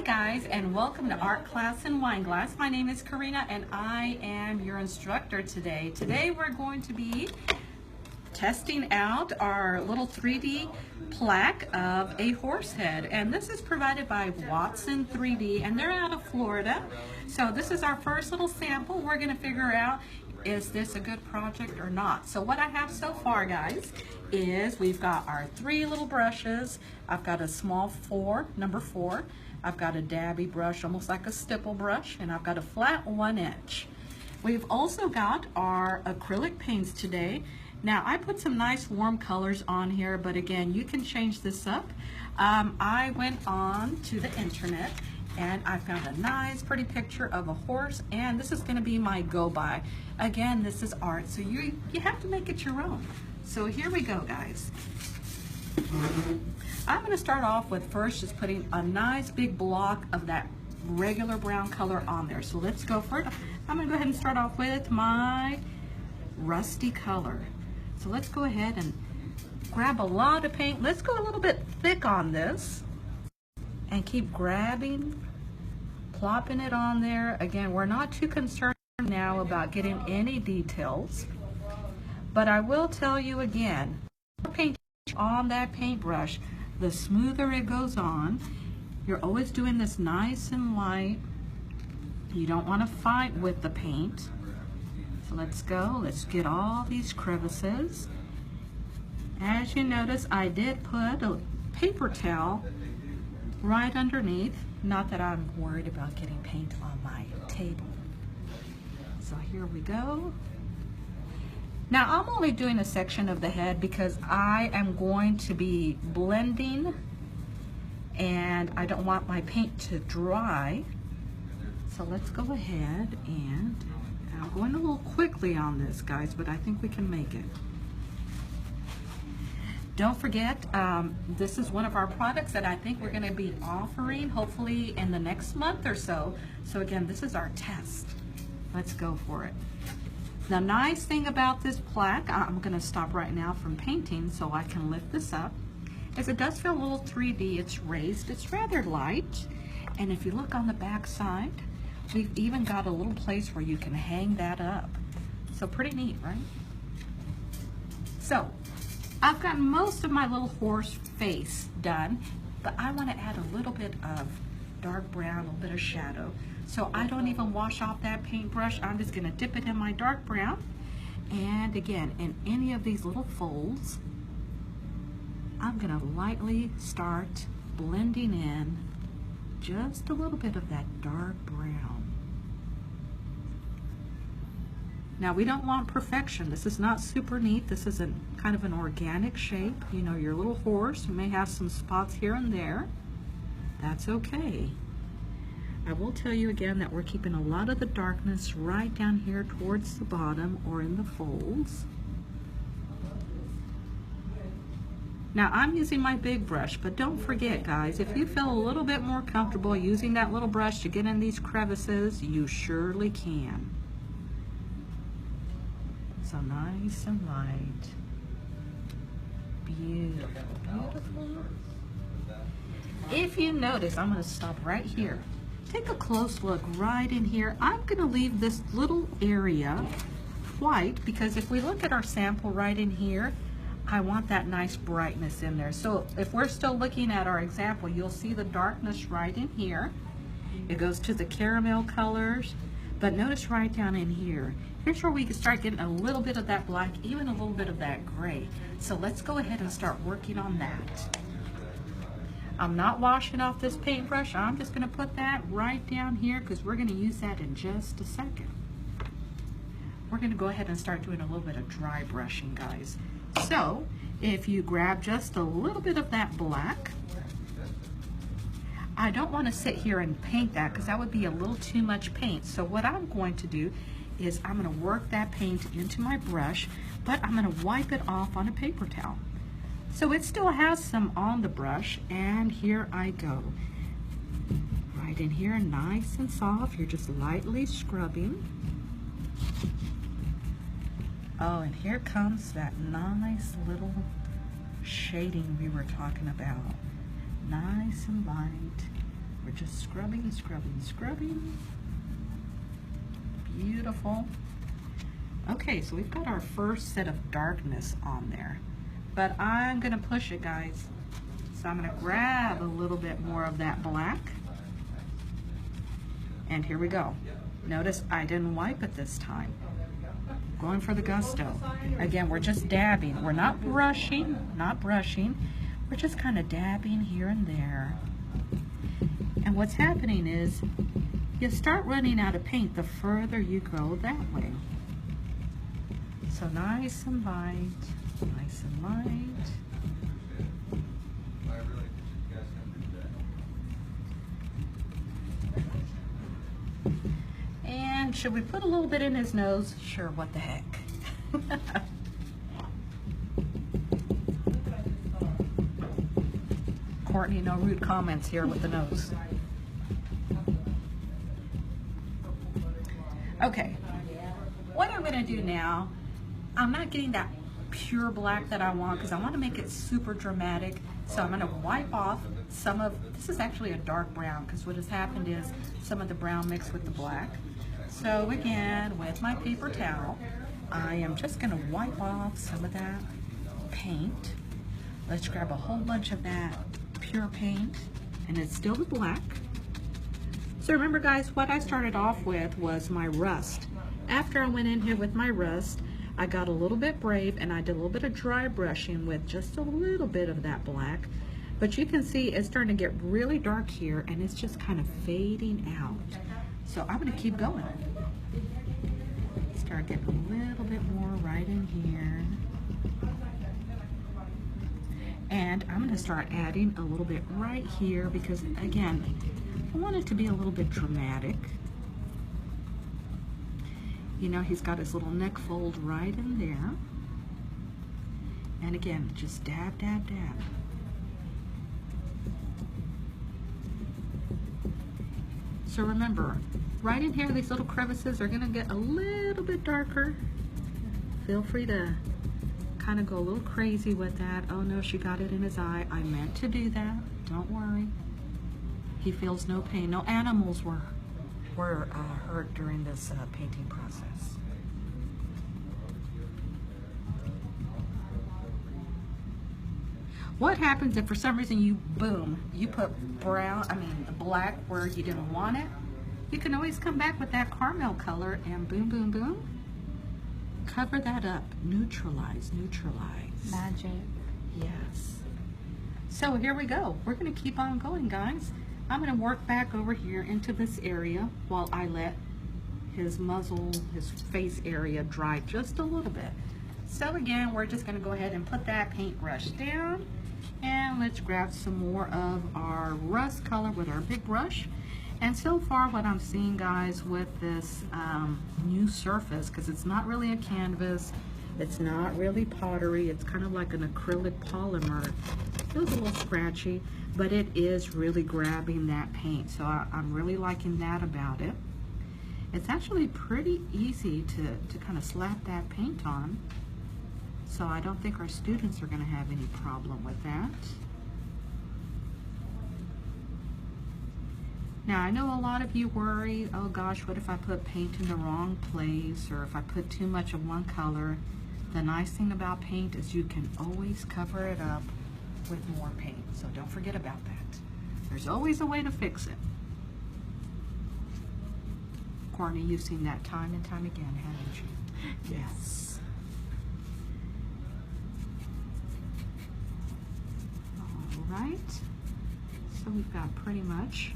guys, and welcome to Art Class in Wine Glass. My name is Karina and I am your instructor today. Today we're going to be testing out our little 3D plaque of a horse head, and this is provided by Watson 3D and they're out of Florida. So this is our first little sample. We're going to figure out, is this a good project or not? So what I have so far, guys, is we've got our 3 little brushes. I've got a small number 4. I've got a dabby brush, almost like a stipple brush, and I've got a flat 1 inch. We've also got our acrylic paints today. Now I put some nice warm colors on here, but again, you can change this up. I went on to the internet and I found a nice pretty picture of a horse, and this is going to be my go-by. Again, this is art, so you have to make it your own. So here we go, guys. I'm going to start off with first just putting a nice big block of that regular brown color on there. So let's go for it. I'm going to go ahead and start off with my rusty color. So let's go ahead and grab a lot of paint. Let's go a little bit thick on this and keep grabbing, plopping it on there. Again, we're not too concerned now about getting any details, but I will tell you again, the paint on that paintbrush, the smoother it goes on. You're always doing this nice and light. You don't want to fight with the paint. So let's go. Let's get all these crevices. As you notice, I did put a paper towel right underneath. Not that I'm worried about getting paint on my table. So here we go. Now I'm only doing a section of the head because I am going to be blending and I don't want my paint to dry. So let's go ahead, and I'm going a little quickly on this, guys, but I think we can make it. Don't forget, this is one of our products that I think we're going to be offering hopefully in the next month or so. So again, this is our test. Let's go for it. The nice thing about this plaque, I'm going to stop right now from painting so I can lift this up, is it does feel a little 3D. It's raised, it's rather light, and if you look on the back side, we've even got a little place where you can hang that up. So pretty neat, right? So I've got most of my little horse face done, but I want to add a little bit of dark brown, a little bit of shadow. So I don't even wash off that paintbrush. I'm just going to dip it in my dark brown. And again, in any of these little folds, I'm going to lightly start blending in just a little bit of that dark brown. Now we don't want perfection. This is not super neat. This is kind of an organic shape. You know, your little horse, you may have some spots here and there. That's okay. I will tell you again that we're keeping a lot of the darkness right down here towards the bottom or in the folds. Now I'm using my big brush, but don't forget, guys, if you feel a little bit more comfortable using that little brush to get in these crevices, you surely can. So nice and light. Beautiful, beautiful. If you notice, I'm going to stop right here. Take a close look right in here. I'm going to leave this little area white because if we look at our sample right in here, I want that nice brightness in there. So if we're still looking at our example, you'll see the darkness right in here. It goes to the caramel colors, but notice right down in here. Here's where we can start getting a little bit of that black, even a little bit of that gray. So let's go ahead and start working on that. I'm not washing off this paintbrush. I'm just going to put that right down here because we're going to use that in just a second. We're going to go ahead and start doing a little bit of dry brushing, guys. So if you grab just a little bit of that black, I don't want to sit here and paint that because that would be a little too much paint. So what I'm going to do is I'm going to work that paint into my brush, but I'm going to wipe it off on a paper towel. So it still has some on the brush, and here I go. Right in here, nice and soft. You're just lightly scrubbing. Oh, and here comes that nice little shading we were talking about. Nice and light. We're just scrubbing, scrubbing, scrubbing. Beautiful. Okay, so we've got our first set of darkness on there, but I'm gonna push it, guys. So I'm gonna grab a little bit more of that black, and here we go. Notice I didn't wipe it this time. Going for the gusto. Again, we're just dabbing. We're not brushing, We're just kind of dabbing here and there. And what's happening is you start running out of paint the further you go that way. So nice and light, nice and light. And should we put a little bit in his nose? Sure, what the heck. Courtney, no rude comments here with the nose. Okay, what I'm gonna do now, I'm not getting that pure black that I want because I want to make it super dramatic. So I'm gonna wipe off some of, this is actually a dark brown because what has happened is some of the brown mixed with the black. So again, with my paper towel, I am just gonna wipe off some of that paint. Let's grab a whole bunch of that pure paint, and it's still the black. So remember guys, what I started off with was my rust. After I went in here with my rust, I got a little bit brave and I did a little bit of dry brushing with just a little bit of that black. But you can see it's starting to get really dark here and it's just kind of fading out. So I'm gonna keep going. Start getting a little bit more right in here. And I'm gonna start adding a little bit right here because again, I want it to be a little bit dramatic. You know, he's got his little neck fold right in there. And again, just dab, dab, dab. So remember, right in here, these little crevices are gonna get a little bit darker. Feel free to kind of go a little crazy with that. Oh no, she got it in his eye. I meant to do that, don't worry. He feels no pain. No animals were hurt during this painting process. What happens if for some reason you put the black where you didn't want it? You can always come back with that caramel color and boom, boom, boom. Cover that up, neutralize, neutralize. Magic. Yes. So here we go. We're gonna keep on going, guys. I'm gonna work back over here into this area while I let his muzzle, his face area dry just a little bit. So again, we're just gonna go ahead and put that paintbrush down and let's grab some more of our rust color with our big brush. And so far what I'm seeing, guys, with this new surface, because it's not really a canvas, it's not really pottery, it's kind of like an acrylic polymer. It feels a little scratchy, but it is really grabbing that paint. So I'm really liking that about it. It's actually pretty easy to kind of slap that paint on. So I don't think our students are going to have any problem with that. Now I know a lot of you worry, oh gosh, what if I put paint in the wrong place or if I put too much of one color? The nice thing about paint is you can always cover it up with more paint. So don't forget about that. There's always a way to fix it. Courtney, you've seen that time and time again, haven't you? Yes. All right. So we've got pretty much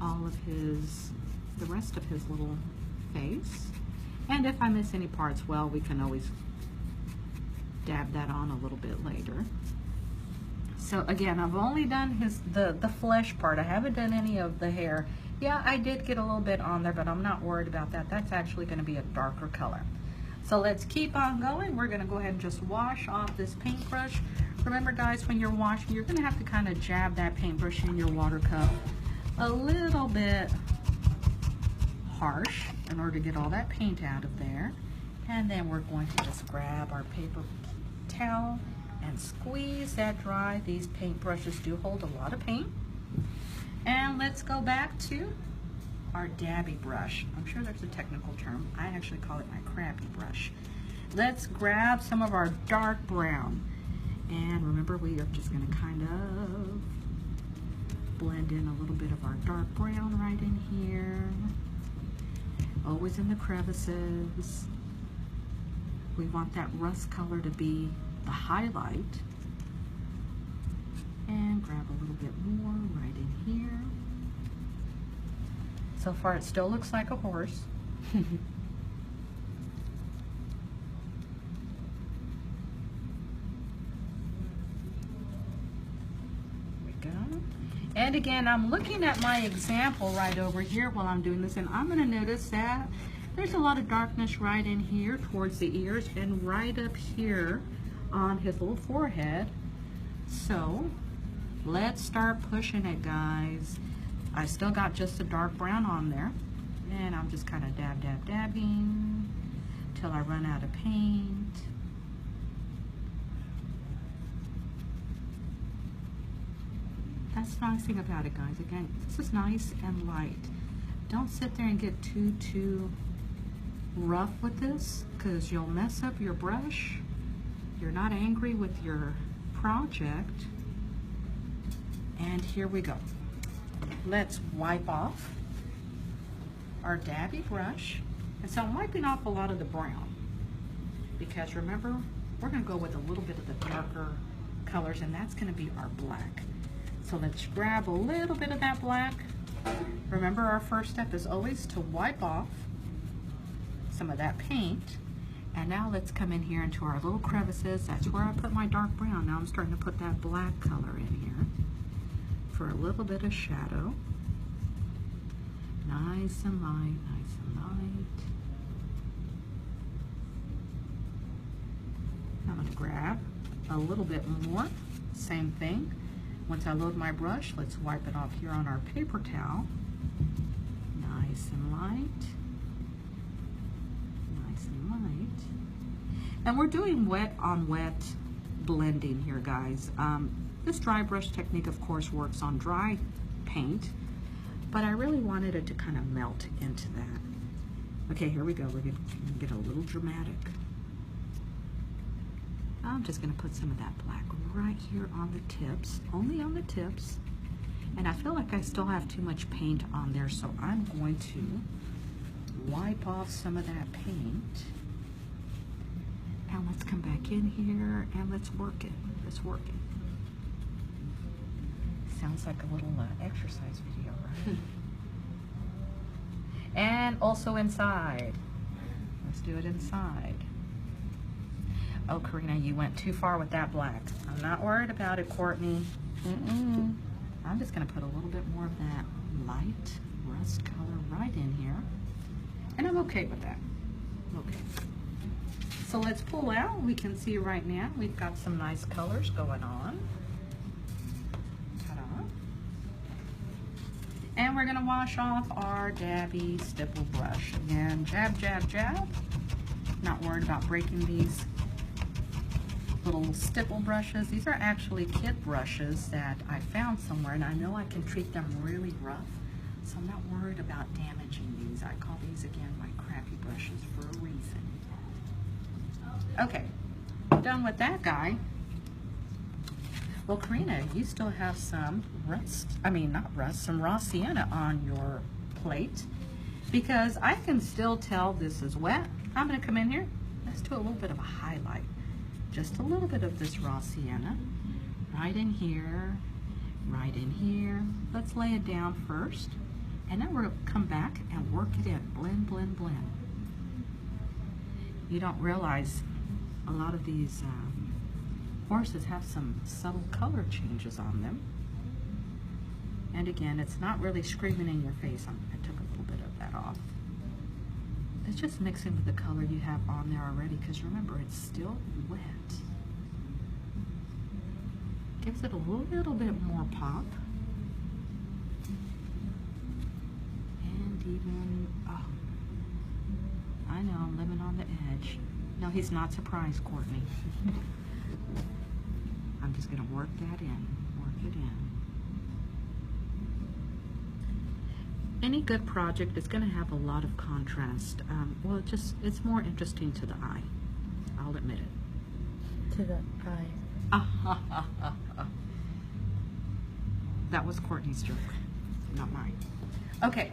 all of the rest of his little face. And if I miss any parts, well, we can always dab that on a little bit later. So again, I've only done the flesh part. I haven't done any of the hair. Yeah, I did get a little bit on there, but I'm not worried about that. That's actually going to be a darker color. So let's keep on going. We're going to go ahead and just wash off this paintbrush. Remember, guys, when you're washing, you're going to have to kind of jab that paintbrush in your water cup a little bit harsh in order to get all that paint out of there. And then we're going to just grab our paper towel and squeeze that dry. These paintbrushes do hold a lot of paint. And let's go back to our dabby brush. I'm sure there's a technical term. I actually call it my crappy brush. Let's grab some of our dark brown. And remember, we are just gonna kind of blend in a little bit of our dark brown right in here. Always in the crevices. We want that rust color to be the highlight. And grab a little bit more right in here. So far it still looks like a horse. There we go. And again, I'm looking at my example right over here while I'm doing this, and I'm going to notice that there's a lot of darkness right in here towards the ears and right up here on his little forehead. So let's start pushing it, guys. I still got just the dark brown on there, and I'm just kind of dabbing till I run out of paint. That's the nice thing about it, guys. Again, this is nice and light. Don't sit there and get too rough with this, because you'll mess up your brush. You're not angry with your project. And here we go. Let's wipe off our dabby brush. And so I'm wiping off a lot of the brown, because remember, we're going to go with a little bit of the darker colors, and that's going to be our black. So let's grab a little bit of that black. Remember, our first step is always to wipe off some of that paint. And now let's come in here into our little crevices. That's where I put my dark brown. Now I'm starting to put that black color in here for a little bit of shadow. Nice and light, nice and light. I'm going to grab a little bit more. Same thing. Once I load my brush, let's wipe it off here on our paper towel. Nice and light. Nice and light. And we're doing wet on wet blending here, guys. This dry brush technique, of course, works on dry paint, but I really wanted it to kind of melt into that. Okay, here we go. We're going to get a little dramatic. I'm just going to put some of that black right here on the tips, only on the tips. And I feel like I still have too much paint on there, so I'm going to wipe off some of that paint. And let's come back in here and let's work it. Let's work it. Sounds like a little exercise video, right? And also inside. Let's do it inside. Oh, Karina, you went too far with that black. I'm not worried about it, Courtney. I'm just going to put a little bit more of that light rust color right in here. And I'm okay with that. Okay. So let's pull out. We can see right now we've got some nice colors going on. Ta-da. And we're going to wash off our dabby stipple brush. Again, jab, jab, jab. Not worried about breaking these little stipple brushes. These are actually kit brushes that I found somewhere, and I know I can treat them really rough, so I'm not worried about damaging these. I call these, again, my crappy brushes for a reason. Okay, done with that guy. Well, Karina, you still have some some raw sienna on your plate, because I can still tell this is wet. I'm going to come in here. Let's do a little bit of a highlight. Just a little bit of this raw sienna right in here, right in here. Let's lay it down first, and then we're going to come back and work it in. Blend, blend, blend. You don't realize a lot of these horses have some subtle color changes on them. And again, it's not really screaming in your face. I took a little bit of that off. It's just mixing with the color you have on there already, because remember, it's still wet. Gives it a little bit more pop. And even, oh, I know, I'm living on the edge. No, he's not surprised, Courtney. I'm just going to work that in, work it in. any good project is going to have a lot of contrast. Well, it's more interesting to the eye. I'll admit it. To the eye. That was Courtney's joke, not mine. Okay,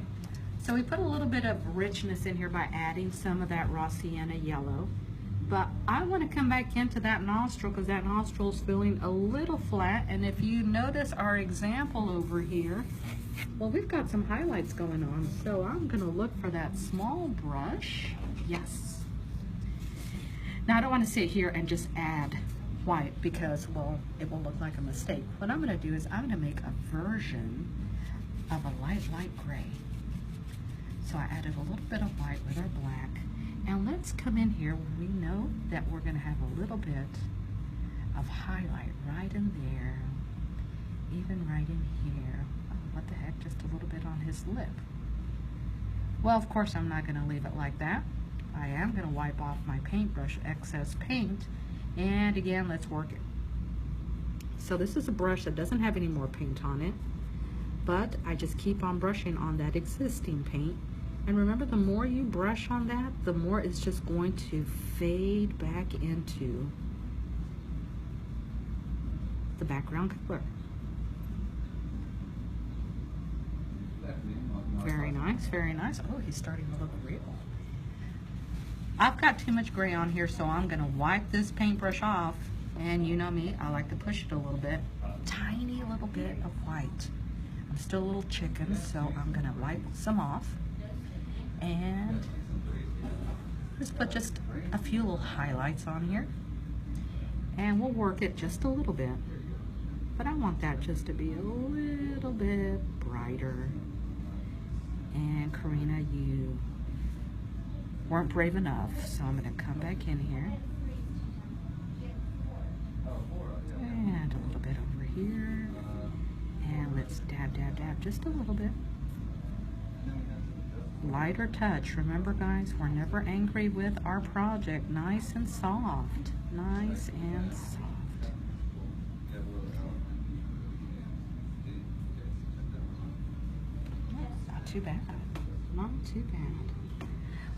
so we put a little bit of richness in here by adding some of that raw sienna yellow. But I want to come back into that nostril because that nostril is feeling a little flat. And if you notice our example over here, well, we've got some highlights going on. So I'm going to look for that small brush. Yes. Now, I don't want to sit here and just add white because, well, it will look like a mistake. What I'm going to do is I'm going to make a version of a light gray. So I added a little bit of white with our black. And let's come in here where we know that we're going to have a little bit of highlight right in there, even right in here. Oh, what the heck, just a little bit on his lip. Well, of course, I'm not going to leave it like that. I am going to wipe off my paintbrush excess paint. And again, let's work it. So this is a brush that doesn't have any more paint on it, but I just keep on brushing on that existing paint. And remember, the more you brush on that, the more it's just going to fade back into the background color. Very nice, very nice. Oh, he's starting to look real. I've got too much gray on here, so I'm gonna wipe this paintbrush off. And you know me, I like to push it a little bit. Tiny little bit of white. I'm still a little chicken, so I'm gonna wipe some off. And just put just a few little highlights on here. And we'll work it just a little bit. But I want that just to be a little bit brighter. And Karina, you weren't brave enough, so I'm gonna come back in here. And a little bit over here. And let's dab, dab, dab just a little bit. Lighter touch. Remember, guys, we're never angry with our project. Nice and soft. Nice and soft. Not too bad. Not too bad.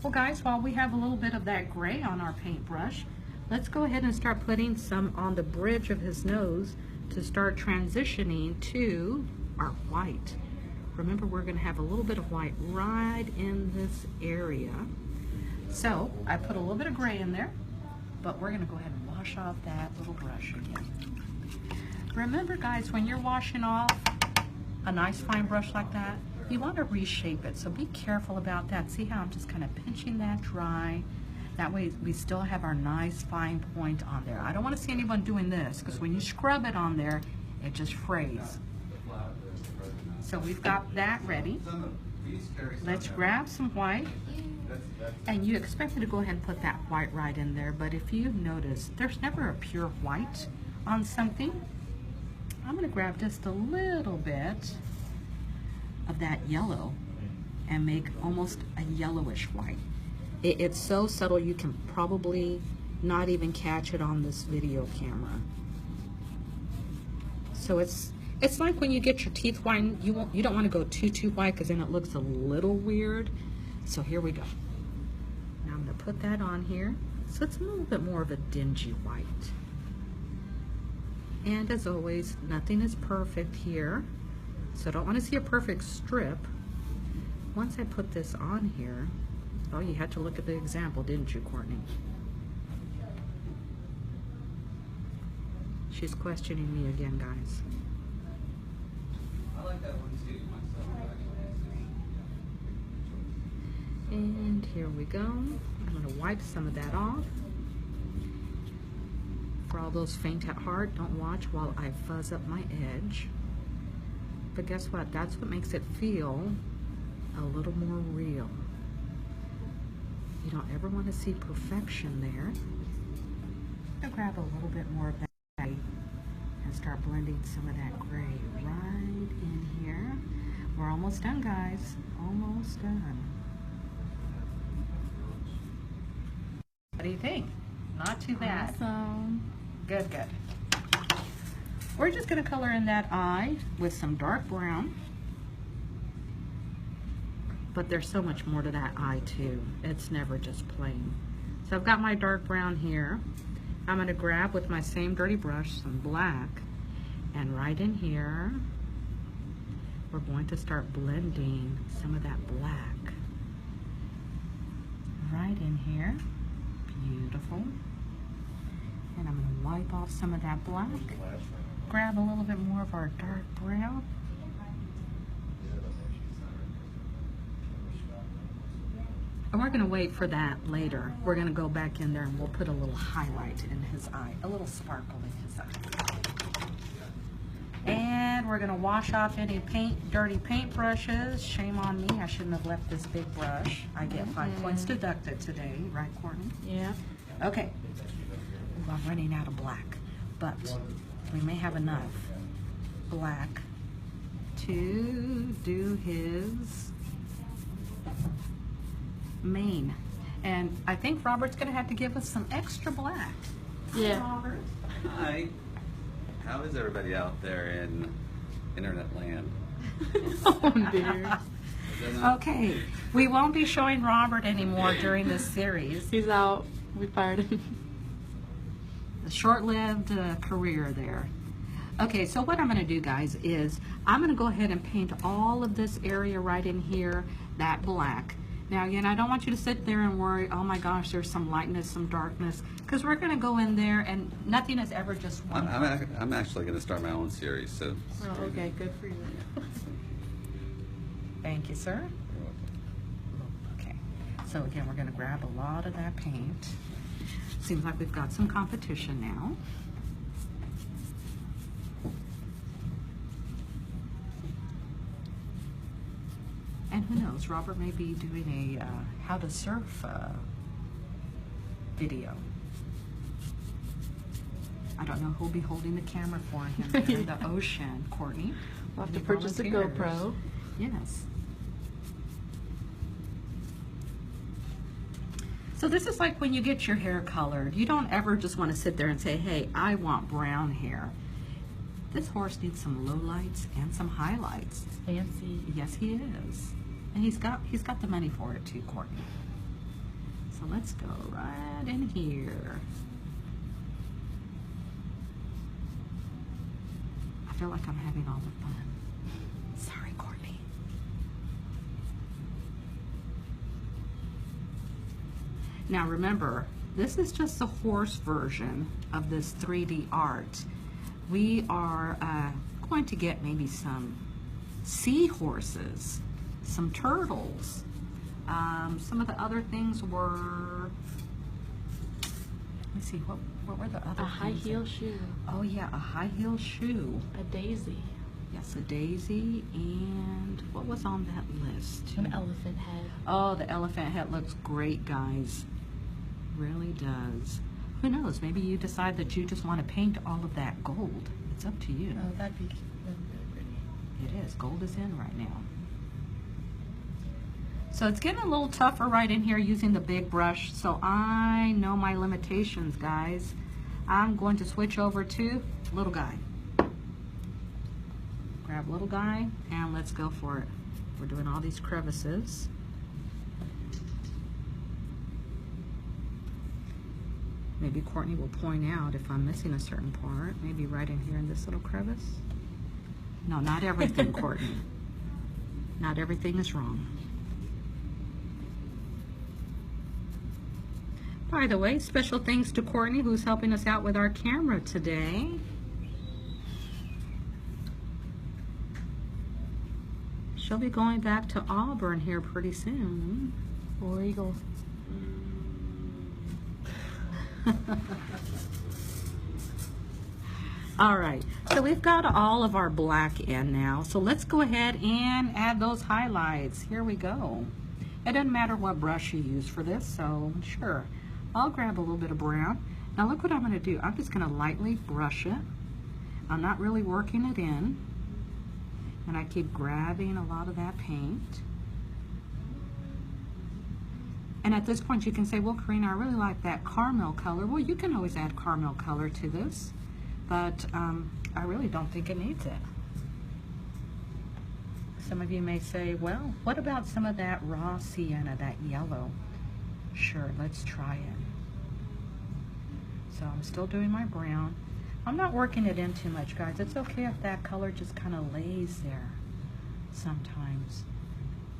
Well, guys, while we have a little bit of that gray on our paintbrush, let's go ahead and start putting some on the bridge of his nose to start transitioning to our white. Remember, we're going to have a little bit of white right in this area. So I put a little bit of gray in there, but we're going to go ahead and wash off that little brush again. Remember, guys, when you're washing off a nice fine brush like that, you want to reshape it. So be careful about that. See how I'm just kind of pinching that dry. That way we still have our nice fine point on there. I don't want to see anyone doing this because when you scrub it on there, it just frays. So we've got that ready. Let's grab some white. And you expect me to go ahead and put that white right in there, but if you notice, there's never a pure white on something. I'm going to grab just a little bit of that yellow and make almost a yellowish white. It's so subtle you can probably not even catch it on this video camera. So it's like when you get your teeth whitened, you don't want to go too white because then it looks a little weird. So here we go. Now I'm going to put that on here. So it's a little bit more of a dingy white. And as always, nothing is perfect here. So I don't want to see a perfect strip. Once I put this on here, oh, you had to look at the example, didn't you, Courtney? She's questioning me again, guys. I like that one too, myself. And here we go. I'm going to wipe some of that off. For all those faint at heart, don't watch while I fuzz up my edge. But guess what? That's what makes it feel a little more real. You don't ever want to see perfection there. I'll grab a little bit more of that and start blending some of that gray right in here. We're almost done, guys. Almost done. What do you think? Not too bad. Awesome. Good, good. We're just going to color in that eye with some dark brown. but there's so much more to that eye too. It's never just plain. So I've got my dark brown here. I'm going to grab with my same dirty brush some black, and right in here we're going to start blending some of that black right in here. Beautiful. And I'm going to wipe off some of that black, grab a little bit more of our dark brown. And we're going to wait for that later. We're going to go back in there and we'll put a little highlight in his eye, a little sparkle in his eye. And we're going to wash off any dirty paint brushes. Shame on me, I shouldn't have left this big brush. I get 5 points deducted today, right, Courtney? Yeah. Okay. I'm running out of black, but we may have enough black to do his mane. And I think Robert's going to have to give us some extra black. Yeah. Robert. Hi. How is everybody out there in internet land? Oh dear. Okay, we won't be showing Robert anymore during this series. He's out. We fired him. A short-lived career there. Okay, so what I'm going to do, guys, is I'm going to go ahead and paint all of this area right in here, that black. Now, again, I don't want you to sit there and worry, oh my gosh, there's some lightness, some darkness, because we're going to go in there and nothing is ever just one. I'm actually going to start my own series, so. Oh, okay, good for you. Thank you, sir. Okay, so again, we're going to grab a lot of that paint. Seems like we've got some competition now. And who knows, Robert may be doing a how to surf video. I don't know who'll be holding the camera for him there in the ocean. Courtney? We'll have to Any purchase a volunteers? GoPro. Yes. So this is like when you get your hair colored. You don't ever just want to sit there and say, hey, I want brown hair. This horse needs some lowlights and some highlights. Fancy. Yes, he is. And he's got the money for it too, Courtney. So let's go right in here. I feel like I'm having all the fun. Sorry, Courtney. Now remember, this is just the horse version of this 3D art. We are going to get maybe some seahorses, some turtles. Some of the other things were, let me see, what were the other things? A high heel shoe. Oh yeah, a high heel shoe. A daisy. Yes, a daisy, and what was on that list? An elephant head. Oh, the elephant head looks great, guys. Really does. Who knows, maybe you decide that you just want to paint all of that gold. It's up to you. Oh, that'd be pretty. It is. Gold is in right now. So it's getting a little tougher right in here using the big brush. So I know my limitations, guys. I'm going to switch over to little guy. Grab little guy and let's go for it. We're doing all these crevices. Maybe Courtney will point out if I'm missing a certain part. Maybe right in here in this little crevice. No, not everything, Courtney. Not everything is wrong. By the way, special thanks to Courtney, who's helping us out with our camera today. She'll be going back to Auburn here pretty soon. War Eagle. All right, so we've got all of our black in now. So let's go ahead and add those highlights. Here we go. It doesn't matter what brush you use for this, so sure. I'll grab a little bit of brown. Now look what I'm gonna do. I'm just gonna lightly brush it. I'm not really working it in. And I keep grabbing a lot of that paint. And at this point you can say, well, Karina, I really like that caramel color. Well, you can always add caramel color to this, but I really don't think it needs it. Some of you may say, well, what about some of that raw sienna, that yellow? Sure, let's try it. So I'm still doing my brown. I'm not working it in too much, guys. It's okay if that color just kind of lays there sometimes.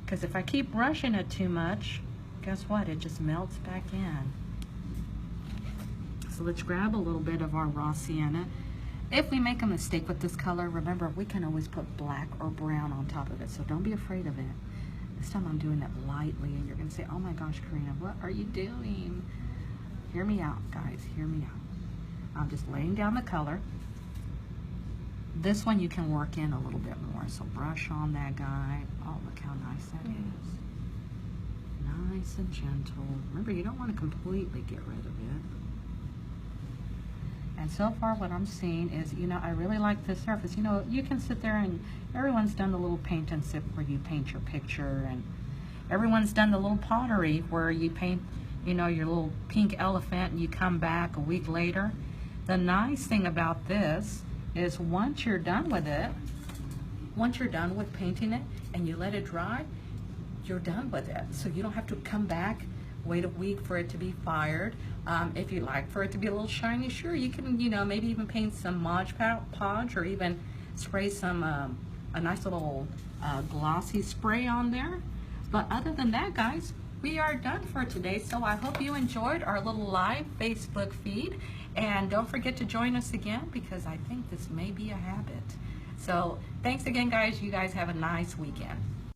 Because if I keep brushing it too much, guess what? It just melts back in. So let's grab a little bit of our raw sienna. If we make a mistake with this color, remember, we can always put black or brown on top of it, so don't be afraid of it. This time I'm doing it lightly, and you're going to say, oh my gosh, Karina, what are you doing? Hear me out, guys. Hear me out. I'm just laying down the color. This one you can work in a little bit more, so brush on that guy. Oh, look how nice that is. Nice and gentle. Remember, you don't want to completely get rid of it. And so far what I'm seeing is, you know, I really like this surface. You know, you can sit there and everyone's done the little paint and sip where you paint your picture, and everyone's done the little pottery where you paint, you know, your little pink elephant and you come back a week later. The nice thing about this is once you're done with it, once you're done with painting it and you let it dry, you're done with it. So you don't have to come back, wait a week for it to be fired. If you like for it to be a little shiny, sure, you can, you know, maybe even paint some Mod Podge or even spray some, a nice little glossy spray on there. But other than that, guys, we are done for today. So I hope you enjoyed our little live Facebook feed. And don't forget to join us again, because I think this may be a habit. So thanks again, guys. You guys have a nice weekend.